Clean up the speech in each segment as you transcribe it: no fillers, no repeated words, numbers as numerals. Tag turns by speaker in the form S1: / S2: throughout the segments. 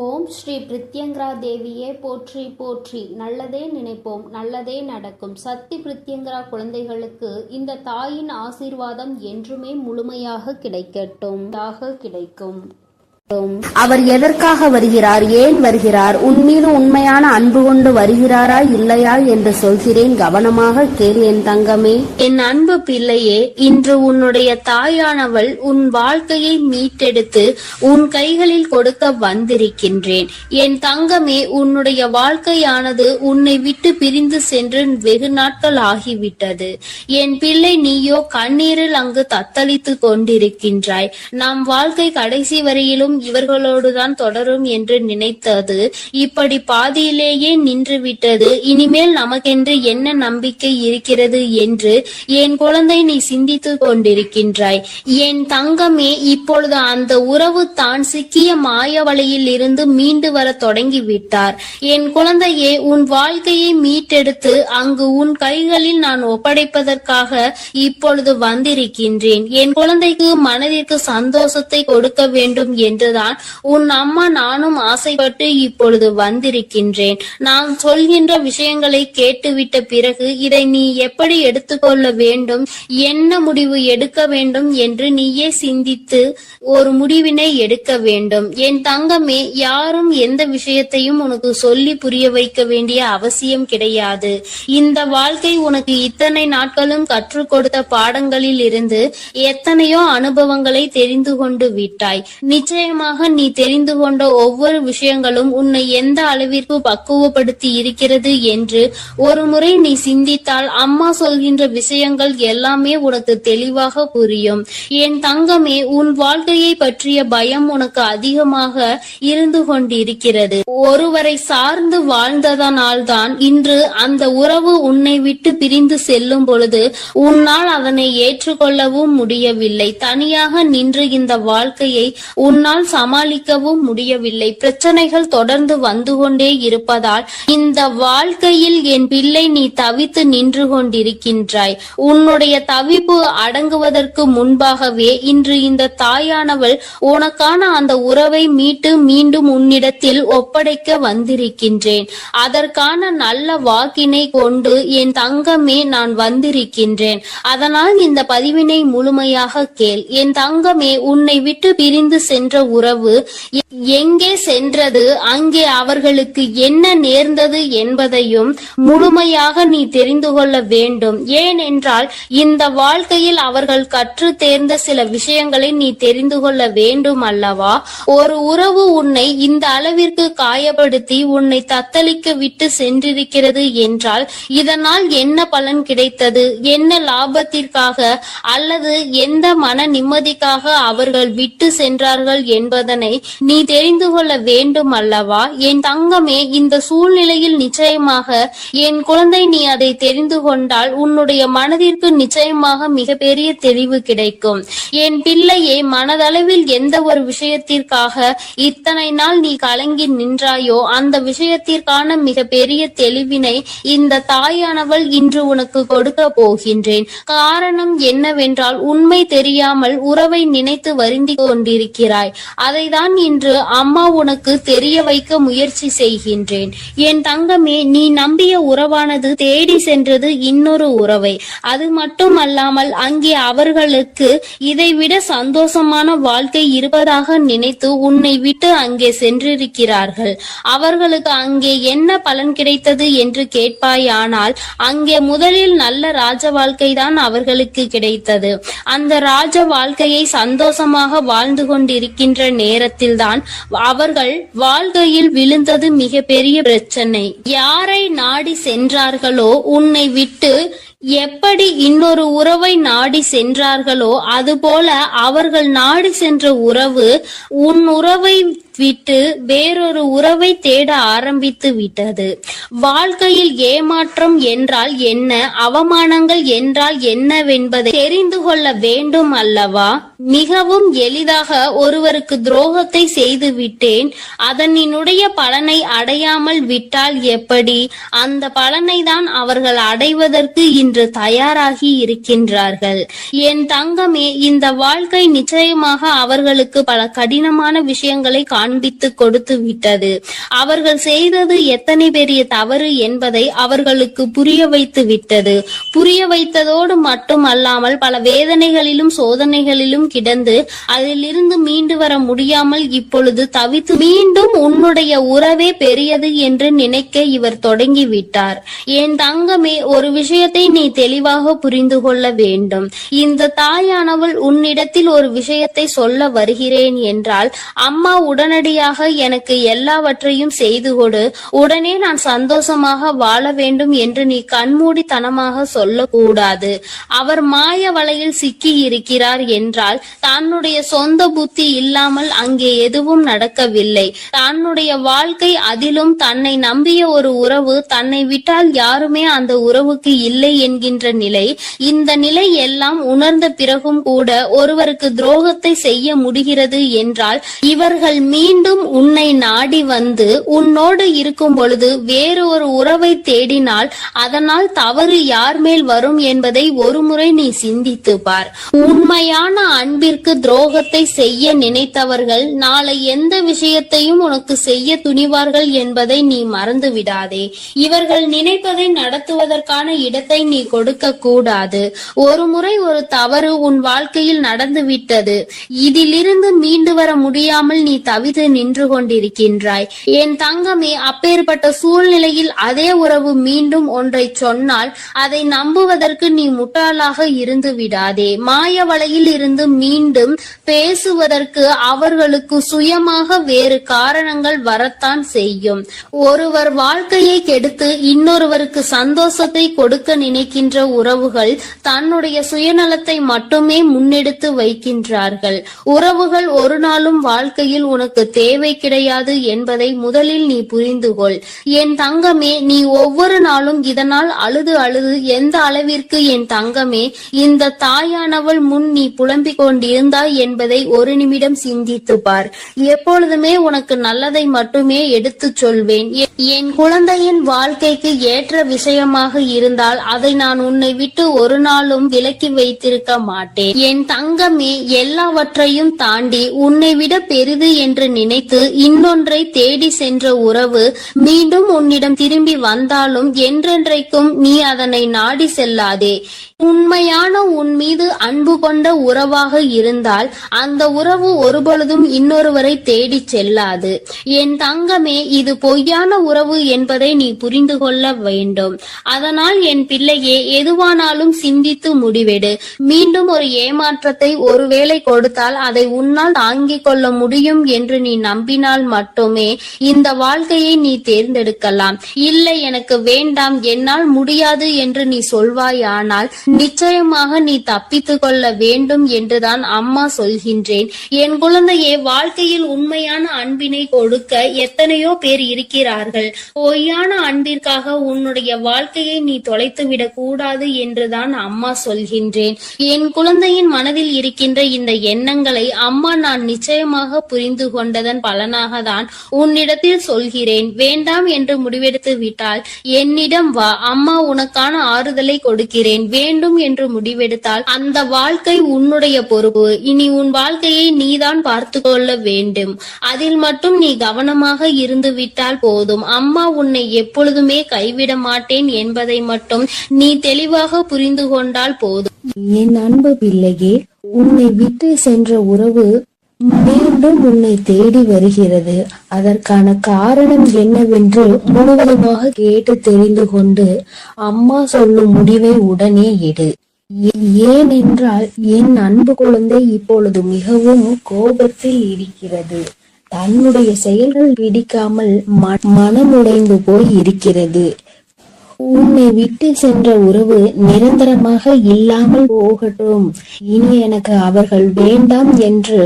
S1: ஓம் ஸ்ரீ பிரித்யங்கரா தேவியே போற்றி போற்றி. நல்லதே நினைப்போம், நல்லதே நடக்கும். சக்தி பிரித்யங்கரா குழந்தைகளுக்கு இந்த தாயின் ஆசீர்வாதம் என்றுமே முழுமையாக கிடைக்கும்.
S2: அவர் எதற்காக வருகிறார், ஏன் வருகிறார், உன்மீது உண்மையான அன்பு கொண்டு வருகிறாரா இல்லையா என்று சொல்கிறேன், கவனமாக கேள் என் தங்கமே.
S1: என் அன்பு பிள்ளையே, இன்று உன்னுடைய தாயானவள் உன் வாழ்க்கையை மீட்டெடுத்து உன் கைகளில் கொடுக்க வந்திருக்கின்றேன். என் தங்கமே, உன்னுடைய வாழ்க்கையானது உன்னை விட்டு பிரிந்து சென்று வெகு நாட்கள் ஆகிவிட்டது. என் பிள்ளை, நீயோ கண்ணீரில் அங்கு தத்தளித்து கொண்டிருக்கின்றாய். நம் வாழ்க்கை கடைசி வரையிலும் இவர்களோடுதான் தொடரும் என்று நினைத்தது இப்படி பாதியிலேயே நின்றுவிட்டது. இனிமேல் நமக்கென்று என்ன நம்பிக்கை இருக்கிறது என்று என் குழந்தை நீ சிந்தித்து கொண்டிருக்கின்றாய். என் தங்கமே, இப்பொழுது அந்த உறவு தான் சிக்கிய மாய வலையில் இருந்து மீண்டு வர தொடங்கிவிட்டார். என் குழந்தையே, உன் வாழ்க்கையை மீட்டெடுத்து அங்கு உன் கைகளில் நான் ஒப்படைப்பதற்காக இப்பொழுது வந்திருக்கின்றேன். என் குழந்தைக்கு மனதிற்கு சந்தோஷத்தை கொடுக்க வேண்டும் என்று உன் அம்மா நானும் ஆசைப்பட்டு இப்பொழுது வந்திருக்கின்றேன். நான் சொல்கின்ற விஷயங்களை கேட்டுவிட்ட பிறகு இதை நீ எப்படி எடுத்துக்கொள்ள வேண்டும், என்ன முடிவு எடுக்க வேண்டும் என்று நீயே சிந்தித்து ஒரு முடிவினை எடுக்க வேண்டும். என் தங்கமே, யாரும் எந்த விஷயத்தையும் உனக்கு சொல்லி புரிய வைக்க வேண்டிய அவசியம் கிடையாது. இந்த வாழ்க்கை உனக்கு இத்தனை நாட்களும் கற்றுக் கொடுத்த பாடங்களில் இருந்து எத்தனையோ அனுபவங்களை தெரிந்து கொண்டு விட்டாய். நிச்சயமாக நீ தெரிந்து கொண்ட ஒவ்வொரு விஷயங்களும் உன்னை எந்த அளவிற்கு பக்குவப்படுத்தி இருக்கிறது என்று ஒரு முறை நீ சிந்தித்தால் அம்மா சொல்கின்ற விஷயங்கள் எல்லாமே உனக்கு தெளிவாக புரியும். என் தங்கமே, உன் வாழ்க்கையை பற்றிய பயம் உனக்கு அதிகமாக இருந்து கொண்டிருக்கிறது. ஒருவரை சார்ந்து வாழ்ந்ததனால்தான் இன்று அந்த உறவு உன்னை விட்டு பிரிந்து செல்லும் பொழுது உன்னால் அதனை ஏற்றுக்கொள்ளவும் முடியவில்லை. தனியாக நின்று இந்த வாழ்க்கையை உன்னால் சமாளிக்கவும் முடியவில்லை. பிரச்சனைகள் தொடர்ந்து வந்து கொண்டே இருப்பதால் இந்த வாழ்க்கையில் என் பிள்ளை நீ தவித்து நின்று கொண்டிருக்கின்றாய். உன்னுடைய தவிப்பு அடங்குவதற்கு முன்பாகவே இன்று இந்த தாயானவள் உனக்கான அந்த உறவை மீட்டு மீண்டும் உன்னிடத்தில் ஒப்படைக்க வந்திருக்கின்றேன். அதற்கான நல்ல வாக்கினை கொண்டு என் தங்கமே நான் வந்திருக்கின்றேன். அதனால் இந்த பதிவினை முழுமையாக கேள். என் தங்கமே, உன்னை விட்டு பிரிந்து சென்ற உறவு எங்கே சென்றது, அங்கே அவர்களுக்கு என்ன நேர்ந்தது என்பதையும் முழுமையாக நீ தெரிந்து கொள்ள வேண்டும். ஏனென்றால் இந்த வாழ்க்கையில் அவர்கள் கற்று தேர்ந்த சில விஷயங்களை நீ தெரிந்து கொள்ள வேண்டும் அல்லவா? ஒரு உறவு உன்னை இந்த அளவிற்கு காயப்படுத்தி உன்னை தத்தளிக்க விட்டு சென்றிருக்கிறது என்றால் இதனால் என்ன பலன் கிடைத்தது, என்ன லாபத்திற்காக அல்லது எந்த மன நிம்மதிக்காக அவர்கள் விட்டு சென்றார்கள் என்பதனை நீ தெரிந்து கொள்ள வேண்டும் அல்லவா? என் தங்கமே, இந்த சூழ்நிலையில் நிச்சயமாக என் குழந்தை நீ அதை தெரிந்து கொண்டால் உன்னுடைய மனதிற்கு நிச்சயமாக மிகப்பெரிய தெளிவு கிடைக்கும். என் பிள்ளையே, மனதளவில் எந்த ஒரு விஷயத்திற்காக இத்தனை நாள் நீ கலங்கி நின்றாயோ அந்த விஷயத்திற்கான மிகப்பெரிய தெளிவினை இந்த தாயானவள் இன்று உனக்கு கொடுக்க போகின்றேன். காரணம் என்னவென்றால் உண்மை தெரியாமல் உறவை நினைத்து வருந்தி கொண்டிருக்கிறாய். அதைதான் இன்று அம்மா உனக்கு தெரிய வைக்க முயற்சி செய்கின்றேன். என் தங்கமே, நீ நம்பிய உறவானது தேடி சென்றது இன்னொரு உறவை. அது மட்டுமல்லாமல் அங்கே அவர்களுக்கு இதைவிட சந்தோஷமான வாழ்க்கை இருப்பதாக நினைத்து உன்னை விட்டு அங்கே சென்றிருக்கிறார்கள். அவர்களுக்கு அங்கே என்ன பலன் கிடைத்தது என்று கேட்பாயானால் அங்கே முதலில் நல்ல ராஜ வாழ்க்கை தான் அவர்களுக்கு கிடைத்தது. அந்த ராஜ வாழ்க்கையை சந்தோஷமாக வாழ்ந்து கொண்டிருக்கின்ற நேரத்தில் தான் அவர்கள் வாழ்க்கையில் விழுந்தது மிக பெரிய பிரச்சனை. யாரை நாடி சென்றார்களோ, உன்னை விட்டு எப்படி இன்னொரு உறவை நாடி சென்றார்களோ அதுபோல அவர்கள் நாடி சென்ற உறவு உன் உறவை விட்டு வேறொரு உறவை தேட ஆரம்பித்து விட்டது. வாழ்க்கையில் ஏமாற்றம் என்றால் என்ன, அவமானங்கள் என்றால் என்னவென்பதை தெரிந்து கொள்ள வேண்டும் அல்லவா? மிகவும் எளிதாக ஒருவருக்கு துரோகத்தை செய்து விட்டேன், அதனுடைய பலனை அடையாமல் விட்டால் எப்படி? அந்த பலனை தான் அவர்கள் அடைவதற்கு இன்று தயாராகி இருக்கின்றார்கள். என் தங்கமே, இந்த வாழ்க்கை நிச்சயமாக அவர்களுக்கு பல கடினமான விஷயங்களை காண்பித்து கொடுத்து விட்டது. அவர்கள் செய்தது எத்தனை பெரிய தவறு என்பதை அவர்களுக்கு புரிய வைத்து விட்டது. புரிய வைத்ததோடு மட்டுமல்லாமல் பல வேதனைகளிலும் சோதனைகளிலும் கிடந்து அதிலிருந்து மீண்டு வர முடியாமல் இப்பொழுது தவித்து மீண்டும் உன்னுடைய உறவே பெரியது என்று நினைக்க இவர் தொடங்கிவிட்டார். என் தங்கமே, ஒரு விஷயத்தை நீ தெளிவாக புரிந்து கொள்ள வேண்டும். இந்த தாயானவள் உன்னிடத்தில் ஒரு விஷயத்தை சொல்ல வருகிறேன் என்றால், அம்மா உடனடியாக எனக்கு எல்லாவற்றையும் செய்து கொடு, உடனே நான் சந்தோஷமாக வாழ வேண்டும் என்று நீ கண்மூடித்தனமாக சொல்லக்கூடாது. அவர் மாய வலையில் சிக்கி இருக்கிறார் என்றால் தன்னுடைய சொந்த புத்தி இல்லாமல் அங்கே எதுவும் நடக்கவில்லை. தன்னுடைய வாழ்க்கை, அதிலும் தன்னை நம்பிய ஒரு உறவு, தன்னை விட்டால் யாருமே அந்த உறவுக்கு இல்லை என்கின்ற நிலை, இந்த நிலை எல்லாம் உணர்ந்த பிறகும் கூட ஒருவருக்கு துரோகத்தை செய்ய முடிகிறது என்றால், இவர்கள் மீண்டும் உன்னை நாடி வந்து உன்னோடு இருக்கும் பொழுது வேறு ஒரு உறவை தேடினால் அதனால் தவறு யார் மேல் வரும் என்பதை ஒருமுறை நீ சிந்தித்து பார். உண்மையான அன்பிற்கு துரோகத்தை செய்ய நினைத்தவர்கள் நாளை எந்த விஷயத்தையும் உனக்கு செய்ய துணிவார்கள் என்பதை நீ மறந்து விடாதே. இவர்கள் நினைப்பதை நடத்துவதற்கான இடத்தை நீ கொடுக்க கூடாது. ஒரு முறை ஒரு தவறு உன் வாழ்க்கையில் நடந்து விட்டது. இதிலிருந்து மீண்டு வர முடியாமல் நீ தவித்து நின்று கொண்டிருக்கின்றாய். என் தங்கமே, அப்பேற்பட்ட சூழ்நிலையில் அதே உறவு மீண்டும் ஒன்றை சொன்னால் அதை நம்புவதற்கு நீ முட்டாளாக இருந்து விடாதே. மாய வலையில் இருந்து மீண்டும் பேசுவதற்கு அவர்களுக்கு சுயமாக வேறு காரணங்கள் வரத்தான் செய்யும். ஒருவர் வாழ்க்கையை கெடுத்து இன்னொருவருக்கு சந்தோஷத்தை கொடுக்க நினைக்கின்ற உறவுகள் தன்னுடைய சுயநலத்தை மட்டுமே முன்னெடுத்து வைக்கின்றார்கள். உறவுகள் ஒரு நாளும் வாழ்க்கையில் உனக்கு தேவை கிடையாது என்பதை முதலில் நீ புரிந்து கொள். என் தங்கமே, நீ ஒவ்வொரு நாளும் இதனால் அழுது அழுது எந்த அளவிற்கு என் தங்கமே இந்த தாயானவள் முன் நீ புலம்பிக் கொண்டிருந்தாய் என்பதை ஒரு நிமிடம் சிந்தித்து பார். எப்பொழுதுமே உனக்கு நல்லதை மட்டுமே எடுத்து சொல்வேன். என் குழந்தையின் வாழ்க்கைக்கு ஏற்ற விஷயமாக இருந்தால் அதை நான் உன்னை விட்டு ஒரு நாளும் விலக்கி வைத்திருக்க மாட்டேன். என் தங்கமே, எல்லாவற்றையும் தாண்டி உன்னை விட பெரிது என்று நினைத்து இன்னொன்றை தேடி சென்ற உறவு மீண்டும் உன்னிடம் திரும்பி வந்தாலும் என்றென்றைக்கும் நீ அதனை நாடி செல்லாதே. உண்மையான உன் மீது அன்பு கொண்ட உறவாக இருந்தால் அந்த உறவு ஒருபொழுதும் இன்னொருவரை தேடி செல்லாது. என் தங்கமே, இது பொய்யான உறவு என்பதை நீ புரிந்து கொள்ள வேண்டும். அதனால் என் பிள்ளையே, எதுவானாலும் சிந்தித்து முடிவெடு. மீண்டும் ஒரு ஏமாற்றத்தை ஒருவேளை கொடுத்தால் அதை உன்னால் தாங்கிக் கொள்ள முடியும் என்று நீ நம்பினால் மட்டுமே இந்த வாழ்க்கையை நீ தேர்ந்தெடுக்கலாம். இல்லை, எனக்கு வேண்டாம், என்னால் முடியாது என்று நீ சொல்வாயானால் நிச்சயமாக நீ தப்பித்து கொள்ள வேண்டும் என்றுதான் அம்மா சொல்கின்றேன். என் குழந்தையே, வாழ்க்கையில் உண்மையான அன்பினை கொடுக்க எத்தனையோ பேர் இருக்கிறார்கள். பொய்யான அன்பிற்காக உன்னுடைய வாழ்க்கையை நீ தொலைத்துவிடக் கூடாது என்றுதான் அம்மா சொல்கின்றேன். என் குழந்தையின் மனதில் இருக்கின்ற இந்த எண்ணங்களை அம்மா நான் நிச்சயமாக புரிந்து கொண்டதன் பலனாக தான் உன்னிடத்தில் சொல்கிறேன். வேண்டாம் என்று முடிவெடுத்து விட்டால் என்னிடம் வா, அம்மா உனக்கான ஆறுதலை கொடுக்கிறேன். வேண்டும் என்று முடிவெடுத்தால் அந்த வாழ்க்கை உன்னுடைய பொறுப்பு. இனி உன் வாழ்க்கையை நீதான் பார்த்து கொள்ள வேண்டும். அதில் மட்டும் நீ கவனமாக இருந்து விட்டால் போதும். அம்மா உன்னை எப்பொழுதுமே கைவிட மாட்டேன் என்பதை மட்டும் நீ தெளிவாக புரிந்து கொண்டால் போதும்.
S2: என் அன்பு பிள்ளையே, உன்னை விட்டு சென்ற உறவு மீண்டும் உன்னை தேடி வருகிறது. அதற்கான காரணம் என்னவென்று முழுவதுமாக கேட்டு தெரிந்து கொண்டு அம்மா சொல்லும் முடிவை உடனே எடு. ஏனென்றால் என் அன்பு குழந்தை இப்பொழுது மிகவும் கோபத்தில் இருக்கிறது. தன்னுடைய செயல்கள் பிடிக்காமல் மனமுடைந்து போய் இருக்கிறது. உன்னை விட்டு சென்ற உறவு நிரந்தரமாக இல்லாமல் போகட்டும். இனி எனக்கு அவர்கள் வேண்டாம் என்று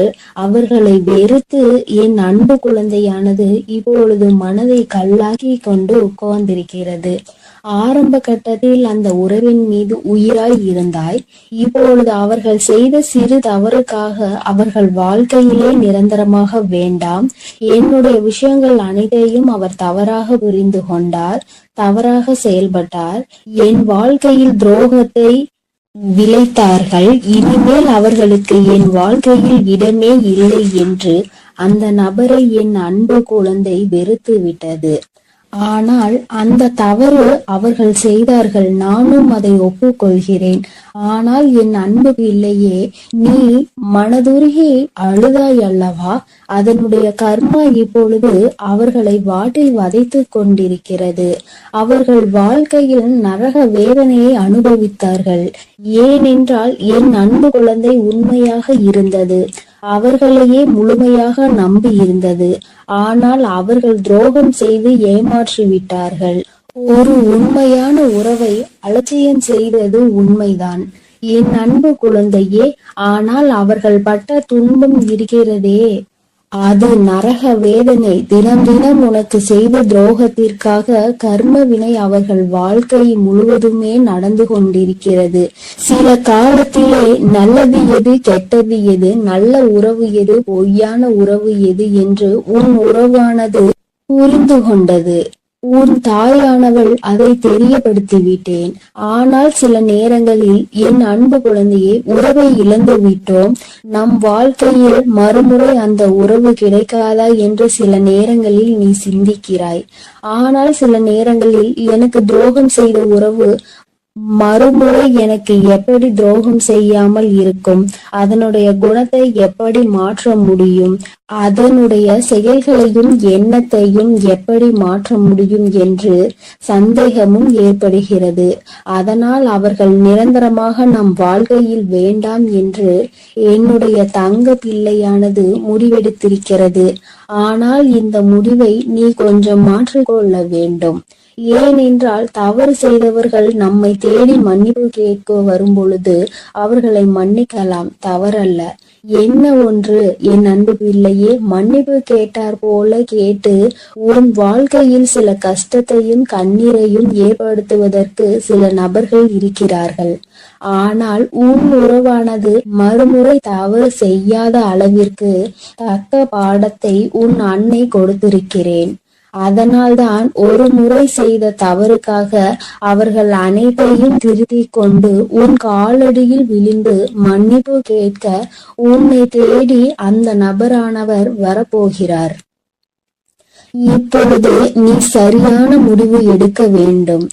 S2: அவர்களை வெறுத்து என் அன்பு குழந்தையானது இப்பொழுது மனதை கல்லாக்கி கொண்டு உட்கார்ந்திருக்கிறது. ஆரம்ப கட்டத்தில் அந்த உறவின் மீது உயிராய் இருந்தாய். இப்பொழுது அவர்கள் செய்த சிறு தவறுக்காக அவர்கள் வாழ்க்கையிலே நிரந்தரமாக வேண்டாம். என்னுடைய விஷயங்கள் அனைத்தையும் அவர் தவறாக புரிந்து கொண்டார், தவறாக செயல்பட்டார், என் வாழ்க்கையில் துரோகத்தை விளைத்தார்கள். இனிமேல் அவர்களுக்கு என் வாழ்க்கையில் இடமே இல்லை என்று அந்த நபரை என் அன்பு குழந்தை வெறுத்து விட்டது. ஆனால் அந்த தவறு அவர்கள் செய்தார்கள், நானும் அதை ஒப்புக்கொள்கிறேன். ஆனால் என் அன்பு பிள்ளையே, நீ மனதுருகி அழுதாய் அல்லவா? அதனுடைய கர்மா இப்பொழுது அவர்களை வாட்டி வதைத்து கொண்டிருக்கிறது. அவர்கள் வாழ்க்கையில் நரக வேதனையை அனுபவித்தார்கள். ஏனென்றால் என் அன்பு குழந்தை உண்மையாக இருந்தது, அவர்களையே முழுமையாக நம்பி இருந்தது. ஆனால் அவர்கள் துரோகம் செய்து ஏமாற்றி விட்டார்கள். ஒரு உண்மையான உறவை அலட்சியம் செய்தது உண்மைதான் என் அன்பு குழந்தையே. ஆனால் அவர்கள் பட்ட துன்பம் இருக்கிறதே, அது நரக வேதனை. தினம் தினம் உனக்கு செய்த துரோகத்திற்காக கர்ம வினை அவர்கள் வாழ்க்கை முழுவதுமே நடந்து கொண்டிருக்கிறது. சில காலத்திலே நல்லது எது, கெட்டது எது, நல்ல உறவு எது, பொய்யான உறவு எது என்று உன் உறவானது புரிந்து கொண்டது. உன் தாயானவள் அதை தெரியப்படுத்தி விட்டேன். ஆனால் சில நேரங்களில் என் அன்பு குழந்தையை உறவை இழந்து விட்டோம், நம் வாழ்க்கையில் மறுமுறை அந்த உறவு கிடைக்காதா என்று சில நேரங்களில் நீ சிந்திக்கிறாய். ஆனால் சில நேரங்களில் எனக்கு துரோகம் செய்த உறவு மறுமுறை எனக்கு எப்படி துரோகம் செய்யாமல் இருக்கும், அதனுடைய குணத்தை எப்படி மாற்ற முடியும், அதனுடைய செயல்களையும் எண்ணத்தையும் எப்படி மாற்ற முடியும் என்று சந்தேகமும் ஏற்படுகிறது. அதனால் அவர்கள் நிரந்தரமாக நம் வாழ்க்கையில் வேண்டாம் என்று என்னுடைய தங்க பிள்ளையானது முடிவெடுத்திருக்கிறது. ஆனால் இந்த முடிவை நீ கொஞ்சம் மாற்றிக்கொள்ள வேண்டும். ஏனென்றால் தவறு செய்தவர்கள் நம்மை தேடி மன்னிப்பு கேட்க வரும் பொழுது அவர்களை மன்னிக்கலாம், தவறல்ல. என்ன ஒன்று என் அன்பு பிள்ளையே, மன்னிப்பு கேட்டார் போல கேட்டு உன் வாழ்க்கையில் சில கஷ்டத்தையும் கண்ணீரையும் ஏற்படுத்துவதற்கு சில நபர்கள் இருக்கிறார்கள். ஆனால் உன் உறவானது மறுமுறை தவறு செய்யாத அளவிற்கு தக்க பாடத்தை உன் அன்னை கொடுத்திருக்கிறேன். அதனால்தான் ஒரு முறை செய்த தவறுக்காக அவர்கள் அனைத்தையும் திருத்திக் கொண்டு உன் காலடியில் விழுந்து மன்னிப்பு கேட்க உன்னை தேடி அந்த நபரானவர் வரப்போகிறார். இப்பொழுது நீ சரியான முடிவு எடுக்க வேண்டும்.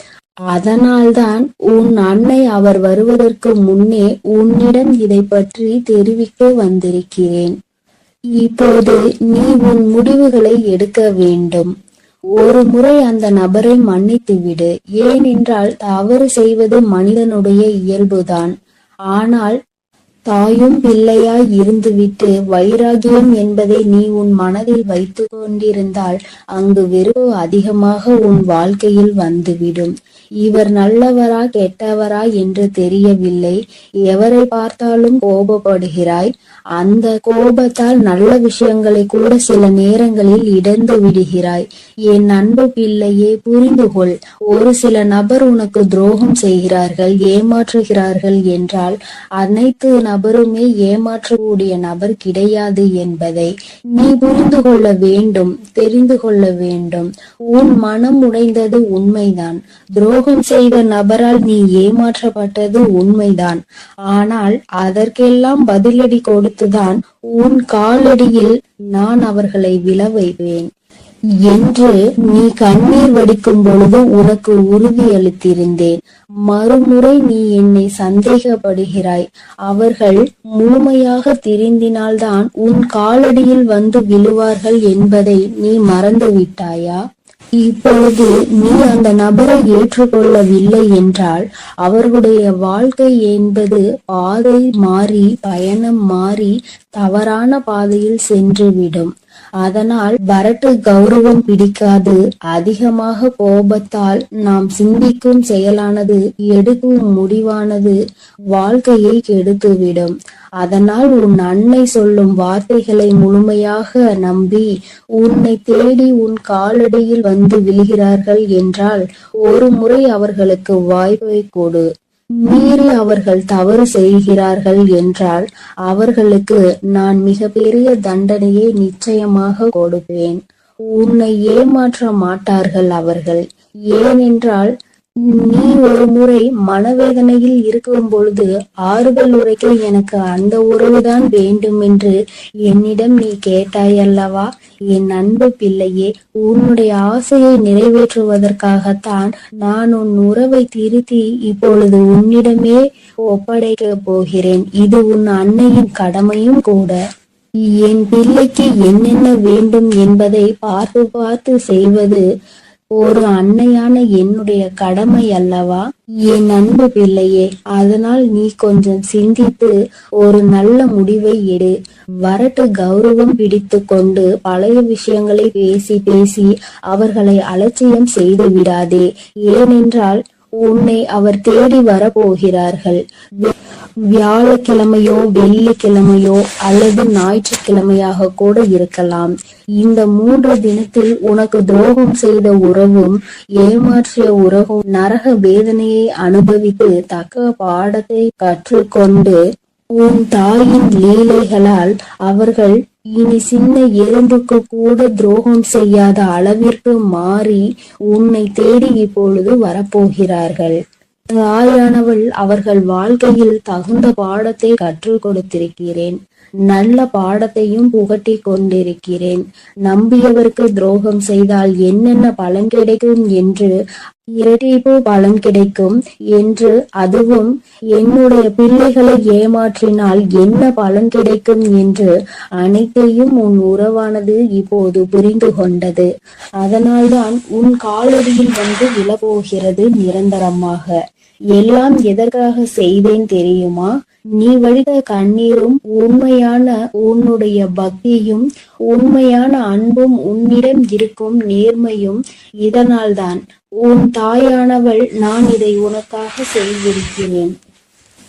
S2: அதனால்தான் உன் அன்னை அவர் வருவதற்கு முன்னே உன்னிடம் இதை பற்றி தெரிவிக்க வந்திருக்கிறேன். இப்போது நீ உன் முடிவுகளை எடுக்க வேண்டும். ஒரு முறை அந்த நபரை மன்னித்து விடு. ஏனென்றால் தவறு செய்வது மனிதனுடைய இயல்புதான். ஆனால் தாயும் பிள்ளையாய் இருந்துவிட்டு வைராகியம் என்பதை நீ உன் மனதில் வைத்து கொண்டிருந்தால் அங்கு வெறுப்பு அதிகமாக உன் வாழ்க்கையில் வந்துவிடும். இவர் நல்லவரா கெட்டவரா என்று தெரியவில்லை, எவரை பார்த்தாலும் கோபப்படுகிறாய். அந்த கோபத்தால் நல்ல விஷயங்களை கூட சில நேரங்களில் இழந்து விடுகிறாய். என் அன்பு பிள்ளையே, புரிந்து கொள். ஒரு சில நபர் உனக்கு துரோகம் செய்கிறார்கள், ஏமாற்றுகிறார்கள் என்றால் அனைத்து நபருமே ஏமாற்றக்கூடிய நபர் கிடையாது என்பதை நீ புரிந்து கொள்ள வேண்டும், தெரிந்து கொள்ள வேண்டும். உன் மனம் உடைந்தது உண்மைதான். துரோகம் செய்த நபரால் நீ ஏமாற்றப்பட்டது உண்மைதான். ஆனால் அதற்கெல்லாம் பதிலடி கொடுத்துதான் உன் காலடியில் நான் அவர்களை விழ வைப்பேன் என்று நீ கண்ணீர் வடிக்கும் பொழுது உனக்கு உறுதியளித்திருந்தேன். மறுமுறை நீ என்னை சந்தேகப்படுகிறாய். அவர்கள் முழுமையாக திருந்தினால்தான் உன் காலடியில் வந்து விழுவார்கள் என்பதை நீ மறந்து விட்டாயா? இப்பொழுது நீ அந்த நபரை ஏற்றுக்கொள்ளவில்லை என்றால் அவர்களுடைய வாழ்க்கை என்பது பாதை மாறி, பயணம் மாறி தவறான பாதையில் சென்றுவிடும். அதனால் வரட்டு கௌரவம் பிடிக்காது. அதிகமாக கோபத்தால் நாம் சிந்திக்கும் செயலானது, எடுக்கும் முடிவானது வாழ்க்கையை கெடுத்துவிடும். அதனால் உன் அன்னை சொல்லும் வார்த்தைகளை முழுமையாக நம்பி உன்னை தேடி உன் காலடியில் வந்து விழுகிறார்கள் என்றால் ஒரு முறை அவர்களுக்கு வாய்ப்பை கொடு. மீறி அவர்கள் தவறு செய்கிறார்கள் என்றால் அவர்களுக்கு நான் மிகப்பெரிய தண்டனையை நிச்சயமாக கொடுப்பேன். உன்னை ஏமாற்ற மாட்டார்கள் அவர்கள். ஏனென்றால் நீ ஒரு முறை மனவேதனையில் இருக்கும் பொழுது ஆறுதல் உரைக்க எனக்கு அந்த உறவுதான் வேண்டும் என்று என்னிடம் நீ கேட்டாயல்லவா? என் அன்பு பிள்ளையே, உன்னுடைய ஆசையை நிறைவேற்றுவதற்காகத்தான் நான் உன் உறவை திருத்தி இப்பொழுது உன்னிடமே ஒப்படைக்க போகிறேன். இது உன் அன்னையின் கடமையும் கூட. என் பிள்ளைக்கு என்னென்ன வேண்டும் என்பதை பார்த்து பார்த்து செய்வது ஒரு அன்னையான என்னுடைய கடமை அல்லவா? என் அன்பு பிள்ளையே, அதனால் நீ கொஞ்சம் சிந்தித்து ஒரு நல்ல முடிவை எடு. வரட்டு கௌரவம் பிடித்து கொண்டு பழைய விஷயங்களை பேசி பேசி அவர்களை அலட்சியம் செய்து விடாதே. ஏனென்றால் உன்னை அவர் தேடி வரப்போகிறார்கள். வியாழக்கிழமையோ வெள்ளிக்கிழமையோ அல்லது ஞாயிற்றுக்கிழமையாக கூட இருக்கலாம். இந்த 3 தினத்தில் உனக்கு துரோகம் செய்த உறவும் ஏமாற்றிய உறவும் நரக வேதனையை அனுபவித்து தக்க பாடத்தை கற்றுக்கொண்டு உன் தாயின் லீலைகளால் அவர்கள் இனி சின்ன எறும்புக்கு கூட துரோகம் செய்யாத அளவிற்கு மாறி உன்னை தேடி இப்பொழுது வரப்போகிறார்கள். தாயானவள் அவர்கள் வாழ்க்கையில் தகுந்த பாடத்தை கற்றுக் கொடுத்திருக்கிறேன். நல்ல பாடத்தையும் புகட்டி கொண்டிருக்கிறேன். நம்பியவருக்கு துரோகம் செய்தால் என்னென்ன பலன் கிடைக்கும் என்று, இரட்டிப்பு பலன் கிடைக்கும் என்று, அதுவும் என்னுடைய பிள்ளைகளை ஏமாற்றினால் என்ன பலன் கிடைக்கும் என்று அனைத்தையும் உன் உறவானது இப்போது புரிந்து கொண்டது. அதனால்தான் உன் காலடியில் வந்து விழப்போகிறது நிரந்தரமாக. எல்லாம் எதற்காக செய்தேன் தெரியுமா? நீ வடித்த கண்ணீரும் உண்மையான உன்னுடைய பக்தியும் உண்மையான அன்பும் உன்னிடம் இருக்கும் நேர்மையும் இதனால்தான். உன் தாயானவள் நான் இதை உனக்காக செய்திருக்கிறேன்.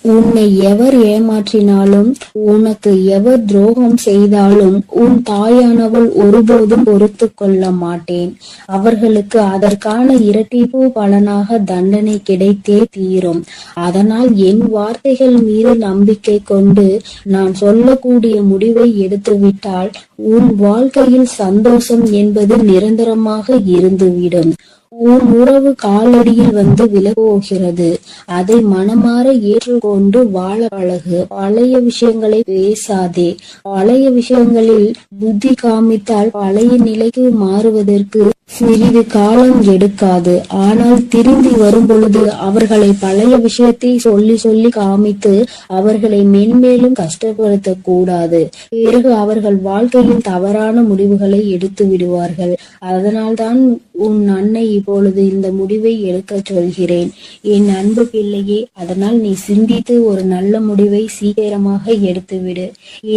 S2: உன்னை எவர் ஏமாற்றினாலும் உனக்கு எவர் துரோகம் செய்தாலும் உன் தாயானவள் ஒருபோதும் பொறுத்து கொள்ள மாட்டேன். அவர்களுக்கு அதற்கான இரட்டிப்பு பலனாக தண்டனை கிடைத்தே தீரும். அதனால் என் வார்த்தைகள் மீது நம்பிக்கை கொண்டு நான் சொல்லக்கூடிய முடிவை எடுத்துவிட்டால் உன் வாழ்க்கையில் சந்தோஷம் என்பது நிரந்தரமாக இருந்துவிடும். உன் உறவு காலடியில் வந்து விலகப்போகிறது. அதை மனமாற ஏற்றுக்கொண்டு வாழ பழகு. பழைய விஷயங்களை பேசாதே. பழைய விஷயங்களில் புத்தி காமித்தால் பழைய நிலைக்கு மாறுவதற்கு சிறிது காலம் எடுக்காது. ஆனால் திரும்பி வரும் பொழுது அவர்களை பழைய விஷயத்தை சொல்லி சொல்லி காமித்து அவர்களை மென்மேலும் கஷ்டப்படுத்த கூடாது. பிறகு அவர்கள் வாழ்க்கையில் தவறான முடிவுகளை எடுத்து விடுவார்கள். அதனால்தான் உன் அன்னை இப்பொழுது இந்த முடிவை எடுக்க சொல்கிறேன். என் அன்பு பிள்ளையே, அதனால் நீ சிந்தித்து ஒரு நல்ல முடிவை சீக்கிரமாக எடுத்துவிடு.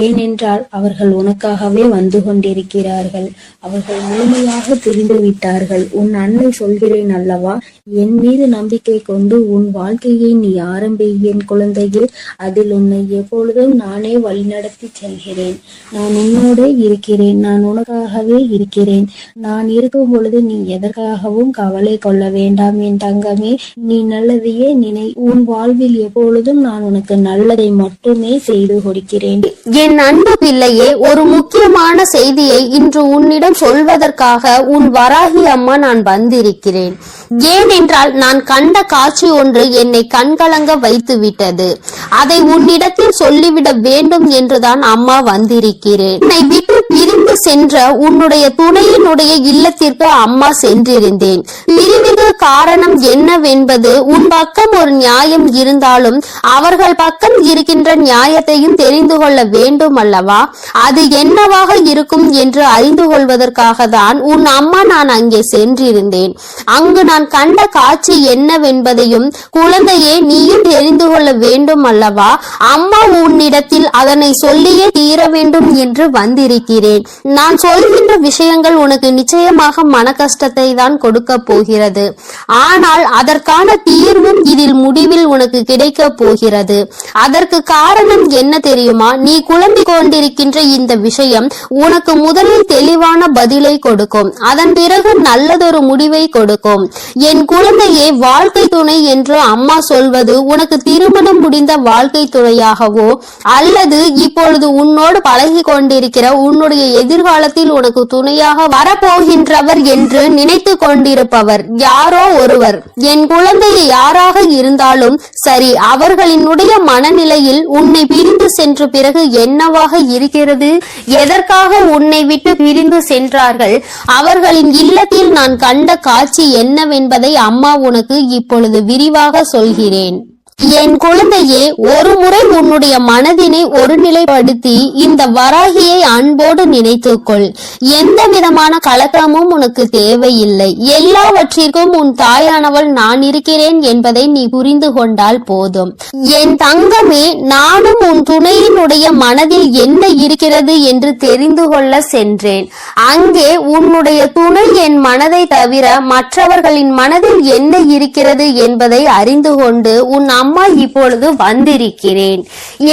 S2: ஏனென்றால் அவர்கள் உனக்காகவே வந்து கொண்டிருக்கிறார்கள். அவர்கள் முழுமையாக தெரிந்து விட்டார்கள். உன் அன்னை சொல்கிறேன் அல்லவா, என் மீது நம்பிக்கை கொண்டு உன் வாழ்க்கையை நீ ஆரம்பி என் குழந்தையே. அதில் உன்னை எப்பொழுதும் நானே வழிநடத்தி செல்கிறேன். நான் உன்னோடு இருக்கிறேன். நான் உனக்காகவே இருக்கிறேன். நான் இருக்கும் பொழுது நீ எதற்காகவும் கவலை கொள்ள வேண்டாம் என் தங்கமே. நீ நல்லதையே நினை. உன் வாழ்வில் எப்பொழுதும் நான் உனக்கு நல்லதை மட்டுமே செய்து கொடுக்கிறேன்.
S1: என் அன்பு பிள்ளையே, ஒரு முக்கியமான செய்தியை இன்று உன்னிடம் சொல்வதற்காக உன் வராகி அம்மா நான் வந்திருக்கிறேன். ஏனென்றால் நான் கண்ட காட்சி ஒன்று என்னை கண்கலங்க வைத்து விட்டது. அதை உன்னிடத்தில் சொல்லிவிட வேண்டும் என்றுதான் அம்மா வந்திருக்கிறேன். என்னை விட்டு பிரிந்து சென்ற உன்னுடைய துணையினுடைய இல்லத்திற்கு அம்மா சென்றிருந்தேன். பிரிவுக்கு காரணம் என்னவென்பது உன் பக்கம் ஒரு நியாயம் இருந்தாலும் அவர்கள் பக்கம் இருக்கின்ற நியாயத்தையும் தெரிந்து கொள்ள வேண்டும் அல்லவா? அது என்னவாக இருக்கும் என்று அறிந்து கொள்வதற்காக தான் உன் அம்மா நான் அங்கே சென்றிருந்தேன். அங்கு நான் கண்ட காட்சி என்னவென்பதையும் குழந்தையே நீயும் தெரிந்து கொள்ள வேண்டும் அல்லவா? அம்மா உன்னிடத்தில் அதனை சொல்லியே தீர வேண்டும் என்று வந்திருக்கிறேன். நான் சொல்கின்ற விஷயங்கள் உனக்கு நிச்சயமாக மன கஷ்டத்தை தான் கொடுக்க போகிறது. ஆனால் அதற்கான தீர்வும் இதில் முடிவில் உனக்கு கிடைக்க போகிறது. அதற்கு காரணம் என்ன தெரியுமா? நீ குழம்பிக் கொண்டிருக்கின்ற இந்த விஷயம் உனக்கு முதலில் தெளிவான பதிலை கொடுக்கும். அதன் பிறகு நல்லதொரு முடிவை கொடுக்கும். என் குழந்தையே, வாழ்க்கை துணை என்று அம்மா சொல்வது உனக்கு திருமணம் முடிந்த வாழ்க்கை துணையாகவோ அல்லது இப்பொழுது உன்னோடு பழகி கொண்டிருக்கிற உன்னுடைய எதிர்காலத்தில் உனக்கு துணையாக வரப்போகின்றவர் என்று நினைத்து கொண்டிருப்பவர் யாரோ ஒருவர். என் குழந்தையை யாராக இருந்தாலும் சரி, அவர்களினுடைய மனநிலையில் உன்னை பிரிந்து சென்ற பிறகு என்னவாக இருக்கிறது, எதற்காக உன்னை விட்டு பிரிந்து சென்றார்கள், அவர்களின் இல்லத்தில் நான் கண்ட காட்சி என்னவென்பதை அம்மா உனக்கு இப்பொழுது விரிவாக சொல்கிறேன். என் குழந்தையே, ஒரு முறை உன்னுடைய மனதினை ஒருநிலைப்படுத்தி இந்த வராகியை அன்போடு நினைத்துக்கொள். எந்த விதமான கலக்கமும் உனக்கு தேவையில்லை. எல்லாவற்றிற்கும் உன் தாயானவள் நான் இருக்கிறேன் என்பதை நீ புரிந்து கொண்டால் போதும். என் தங்கமே, நானும் உன் துணையினுடைய மனதில் என்ன இருக்கிறது என்று தெரிந்து கொள்ள சென்றேன். அங்கே உன்னுடைய துணை என் மனதை தவிர மற்றவர்களின் மனதில் என்ன இருக்கிறது என்பதை அறிந்து கொண்டு உன் அம்மா இப்பொழுது வந்திருக்கிறேன்.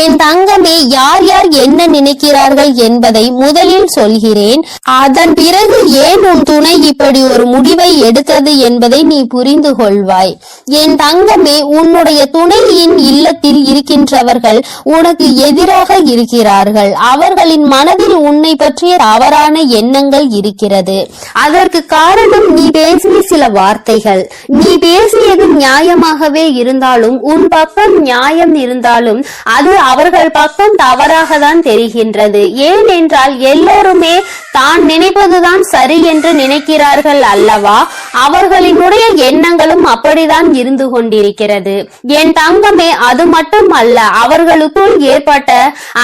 S1: என் தங்கமே, யார் யார் என்ன நினைக்கிறார்கள் என்பதை முதலில் சொல்கிறேன். அதன் பிறகு ஏன் உன் துணை இப்படி ஒரு முடிவை எடுத்தது என்பதை நீ புரிந்து கொள்வாய். என் தங்கமே, உன்னுடைய துணையின் இல்லத்தில் இருக்கின்றவர்கள் உனக்கு எதிராக இருக்கிறார்கள். அவர்களின் மனதில் உன்னை பற்றிய தவறான எண்ணங்கள் இருக்கிறது. அதற்கு காரணம் நீ பேசிய சில வார்த்தைகள். நீ பேசியது நியாயமாகவே இருந்தாலும், உன் பக்கம் நியாயம் இருந்தாலும் அது அவர்கள் பக்கம் தவறாக தான் தெரிகின்றது. ஏனென்றால் எல்லோருமே தான் நினைப்பதுதான் சரி என்று நினைக்கிறார்கள் அல்லவா? அவர்களினுடைய எண்ணங்களும் அப்படிதான் இருந்து கொண்டிருக்கிறது. என் தங்கமே, அது மட்டும் அல்ல, அவர்களுக்குள் ஏற்பட்ட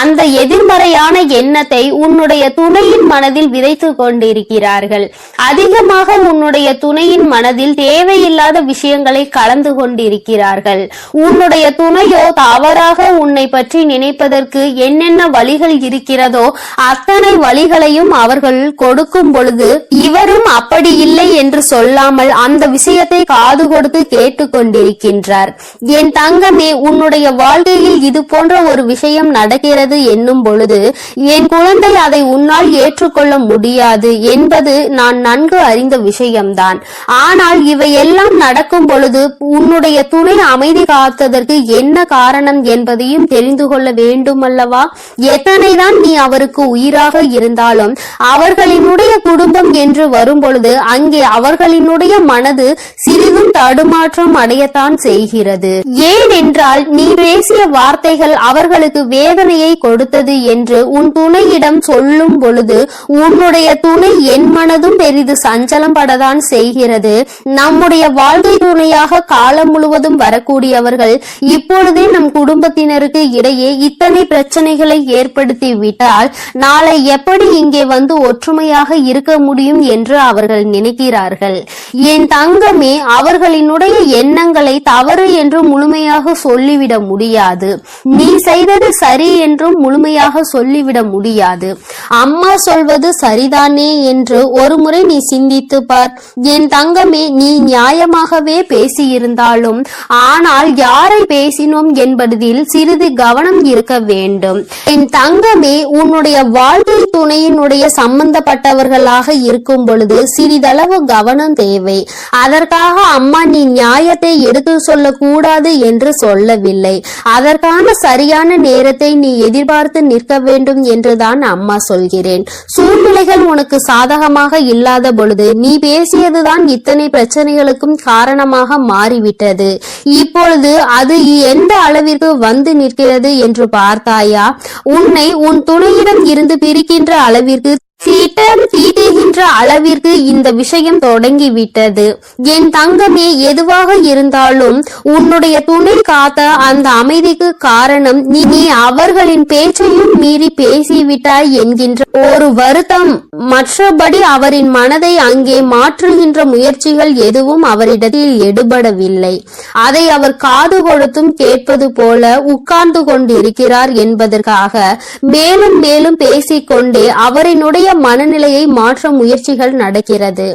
S1: அந்த எதிர்மறையான எண்ணத்தை உன்னுடைய துணையின் மனதில் விதைத்து கொண்டிருக்கிறார்கள். அதிகமாக உன்னுடைய துணையின் மனதில் தேவையில்லாத விஷயங்களை கலந்து கொண்டிருக்கிறார்கள். உன்னுடைய துணையோ தவறாக உன்னை பற்றி நினைப்பதற்கு என்னென்ன வழிகள் இருக்கிறதோ அத்தனை வழிகளையும் அவர்கள் கொடுக்கும் பொழுது இவரும் அப்படி இல்லை என்று சொல்லாமல் அந்த விஷயத்தை காது கொடுத்து கேட்டுக்கொண்டிருக்கின்றார். என் தங்கமே, உன்னுடைய வாழ்க்கையில் இது போன்ற ஒரு விஷயம் நடக்கிறது என்னும் பொழுது என் குழந்தை அதை உன்னால் ஏற்றுக்கொள்ள முடியாது என்பது நான் நன்கு அறிந்த விஷயம்தான். ஆனால் இவையெல்லாம் நடக்கும் பொழுது உன்னுடைய துணை அமைதி காத்ததற்கு என்ன காரணம் என்பதையும் தெரிந்து கொள்ள வேண்டும் அல்லவா? எத்தனைதான் நீ அவருக்கு உயிராக இருந்தாலும் அவர்களினுடைய குடும்பம் என்று வரும் பொழுது அங்கே அவர்களினுடைய மனது சிறிதும் தடுமாற்றம் அடையத்தான் செய்கிறது. ஏனென்றால் நீ பேசிய வார்த்தைகள் அவர்களுக்கு வேதனையை கொடுத்தது என்று உன் துணையிடம் சொல்லும் பொழுது உன்னுடைய துணை என் மனதும் பெரிது சஞ்சலம் படத்தான் செய்கிறது. நம்முடைய வாழ்க்கை துணையாக காலம் முழுவதும் வரக்கூடியவர்கள் இப்பொழுதே நம் குடும்பத்தினருக்கு இடையே இத்தனை பிரச்சனைகளை ஏற்படுத்தி விட்டால் நாளை எப்படி இங்கே வந்து ஒற்றுமையாக இருக்க முடியும் என்று அவர்கள் நினைக்கிறார்கள். என் தங்கமே, அவர்களினுடைய எண்ணங்களை தவறு என்று முழுமையாக சொல்லிவிட முடியாது. நீ செய்தது சரி என்றும் முழுமையாக சொல்லிவிட முடியாது. அம்மா சொல்வது சரிதானே என்று ஒரு முறை நீ சிந்தித்து பார். என் தங்கமே, நீ நியாயமாகவே பேசியிருந்தாலும் ஆனால் யாரை பேசினோம் என்பதில் சிறிது கவனம் இருக்க வேண்டும். என் தங்கமே, உன்னுடைய வாழ்க்கை துணையினுடைய சம்பந்தப்பட்டவர்களாக இருக்கும் பொழுது சிறிதளவு கவனம் தேவை. அதற்காக அம்மா நீ நியாயத்தை எடுத்து சொல்ல கூடாது என்று சொல்லவில்லை. அதற்கான சரியான நேரத்தை நீ எதிர்பார்த்து நிற்க வேண்டும் என்றுதான் அம்மா சொல்கிறேன். சூழ்நிலைகள் உனக்கு சாதகமாக இல்லாத பொழுது நீ பேசியதுதான் இத்தனை பிரச்சனைகளுக்கும் காரணமாக மாறிவிட்டது. இப்பொழுது அது எந்த அளவிற்கு வந்து நிற்கிறது என்று பார்த்தாயா? உன்னை உன் துணையிடம் இருந்து பிரிக்கின்ற அளவிற்கு தீட்டுகின்ற அளவிற்கு இந்த விஷயம் தொடங்கிவிட்டது. என் தங்கமே, எதுவாக இருந்தாலும் உன்னுடைய துணை காத்த அந்த அமைதிக்கு காரணம் நீ அவர்களின் பேச்சையும் மீறி பேசிவிட்டாய் என்கின்ற ஒரு வருத்தம். மற்றபடி அவரின் மனதை அங்கே மாற்றுகின்ற முயற்சிகள் எதுவும் அவரிடத்தில் எடுபடவில்லை. அதை அவர் காது கொடுத்தும் கேட்பது போல உட்கார்ந்து கொண்டிருக்கிறார் என்பதற்காக மேலும் மேலும் பேசிக்கொண்டே அவரினுடைய மனநிலையை மாற்ற முயற்சிகள் நடக்கிறது.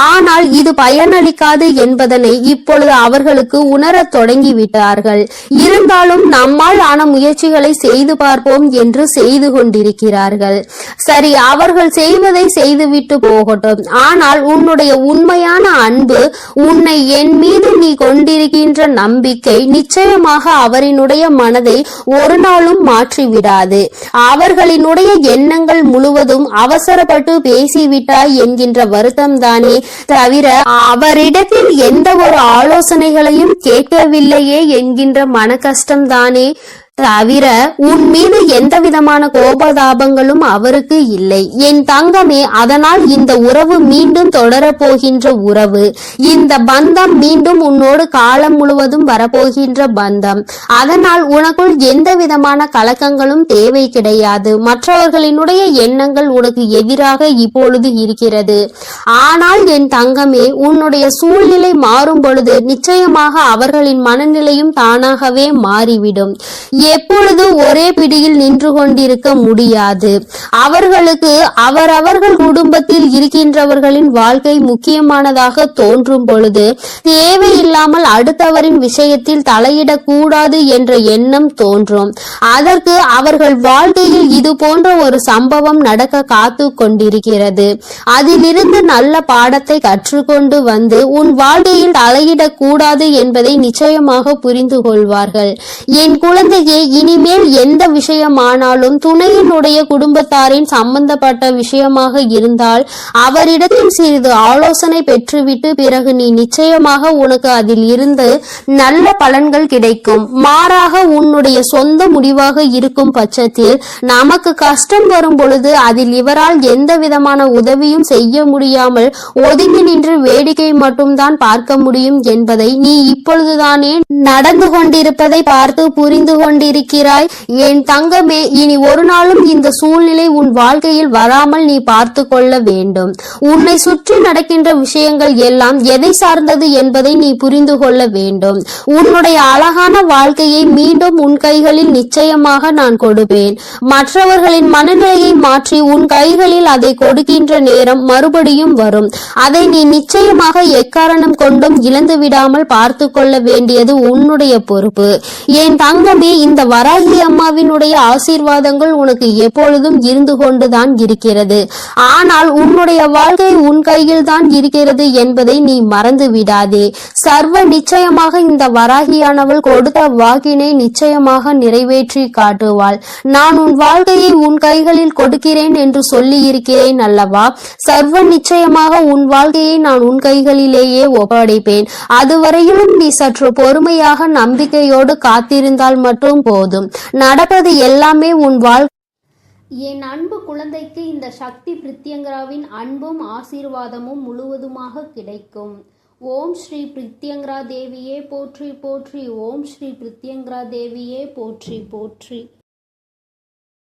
S1: ஆனால் இது பயனளிக்காது என்பதனை இப்பொழுது அவர்களுக்கு உணரத் தொடங்கிவிட்டார்கள். இருந்தாலும் நம்மால் ஆன முயற்சிகளை செய்து பார்ப்போம் என்று செய்து கொண்டிருக்கிறார்கள். சரி, அவர்கள் செய்வதை செய்துவிட்டு போகட்டும். ஆனால் உன்னுடைய உண்மையான அன்பு, உன்னை என் மீது நீ கொண்டிருக்கின்ற நம்பிக்கை நிச்சயமாக அவரினுடைய மனதை ஒரு நாளும் மாற்றிவிடாது. அவர்களினுடைய எண்ணங்கள் முழுவதும் அவசரப்பட்டு பேசிவிட்டாய் என்கின்ற வருத்தம் தானே தவிர அவரிடத்தில் எந்த ஒரு ஆலோசனைகளையும் கேட்கவில்லையே என்கின்ற மன கஷ்டம் தானே தவிர உன் மீது எந்த விதமான கோபதாபங்களும் அவருக்கு இல்லை. என் தங்கமே, அதனால் இந்த உறவு மீண்டும் தொடரப்போகின்ற உறவு. இந்த பந்தம் மீண்டும் உன்னோடு காலம் முழுவதும் வரப்போகின்ற பந்தம். அதனால் உனக்குள் எந்த விதமான கலக்கங்களும் தேவை கிடையாது. மற்றவர்களினுடைய எண்ணங்கள் உனக்கு எதிராக இப்பொழுது இருக்கிறது. ஆனால் என் தங்கமே, உன்னுடைய சூழ்நிலை மாறும் பொழுது நிச்சயமாக அவர்களின் மனநிலையும் தானாகவே மாறிவிடும். எப்பொழுது ஒரே பிடியில் நின்று கொண்டிருக்க முடியாது. அவர்களுக்கு அவரவர்கள் குடும்பத்தில் இருக்கின்றவர்களின் வாழ்க்கை முக்கியமானதாக தோன்றும் பொழுது தேவையில்லாமல் அடுத்தவரின் விஷயத்தில் தலையிடக்கூடாது என்ற எண்ணம் தோன்றும். அதற்கு அவர்கள் வாழ்க்கையில் இது போன்ற ஒரு சம்பவம் நடக்க காத்து கொண்டிருக்கிறது. அதிலிருந்து நல்ல பாடத்தை கற்றுக்கொண்டு வந்து உன் வாழ்க்கையில் தலையிடக்கூடாது என்பதை நிச்சயமாக புரிந்து கொள்வார்கள். என் குழந்தையே, இனிமேல் எந்த விஷயமானாலும் துணையினுடைய குடும்பத்தாரின் சம்பந்தப்பட்ட விஷயமாக இருந்தால் அவரிடத்தில் சிறிது ஆலோசனை பெற்றுவிட்டு பிறகு நீ நிச்சயமாக உனக்கு அதில் இருந்து நல்ல பலன்கள் கிடைக்கும். மாறாக உன்னுடைய சொந்த முடிவாக இருக்கும் பட்சத்தில் நமக்கு கஷ்டம் வரும் பொழுது அதில் இவரால் எந்த விதமான உதவியும் செய்ய முடியாமல் ஒதுங்கி நின்று வேடிக்கை மட்டும்தான் பார்க்க முடியும் என்பதை நீ இப்பொழுதுதானே நடந்து கொண்டிருப்பதை பார்த்து புரிந்து கொண்டிருக்கிறாய். என் தங்கமே, இனி ஒரு நாளும் இந்த சூழ்நிலை உன் வாழ்க்கையில் வராமல் நீ பார்த்து கொள்ள வேண்டும். உன்னை சுற்றி நடக்கின்ற விஷயங்கள் எல்லாம் எதை சார்ந்தது என்பதை நீ புரிந்து கொள்ள வேண்டும். உன்னுடைய அழகான வாழ்க்கையை மீண்டும் உன் கைகளில் நிச்சயமாக நான் கொடுப்பேன். மற்றவர்களின் மனநிலையை மாற்றி உன் கைகளில் அதை கொடுக்கின்ற நேரம் மறுபடியும் வரும். அதை நீ நிச்சயமாக எக்காரணம் கொண்டும் இழந்து விடாமல் பார்த்து கொள்ள வேண்டியது உன்னுடைய பொறுப்பு. என் தங்கமே, இந்த வராகி அம்மாவினுடைய ஆசீர்வாதங்கள் உனக்கு எப்பொழுதும் இருந்து கொண்டுதான் இருக்கிறது. ஆனால் உன்னுடைய வாழ்க்கை உன் கையில் தான் இருக்கிறது என்பதை நீ மறந்து விடாதே. சர்வ நிச்சயமாக இந்த வராகியானவள் கொடுத்த வாக்கினை நிச்சயமாக நிறைவேற்றி காட்டுவாள். நான் உன் வாழ்க்கையை உன் கைகளில் கொடுக்கிறேன் என்று சொல்லி இருக்கிறேன் அல்லவா? சர்வ நிச்சயமாக உன் வாழ்க்கையை நான் உன் கைகளிலேயே ஒப்படைப்பேன். அதுவரையிலும் நீ சற்று பொறுமையாக நம்பிக்கையோடு காத்திருந்தால் மட்டும் போதும். நடப்பது எல்லாமே உன் வாழ்க்கை. என் அன்பு குழந்தைக்கு இந்த சக்தி பிரித்யங்கராவின் அன்பும் ஆசீர்வாதமும் முழுவதுமாக கிடைக்கும். ஓம் ஸ்ரீ பிரித்யங்கரா தேவியே போற்றி போற்றி. ஓம் ஸ்ரீ பிரித்யங்கரா தேவியே போற்றி போற்றி.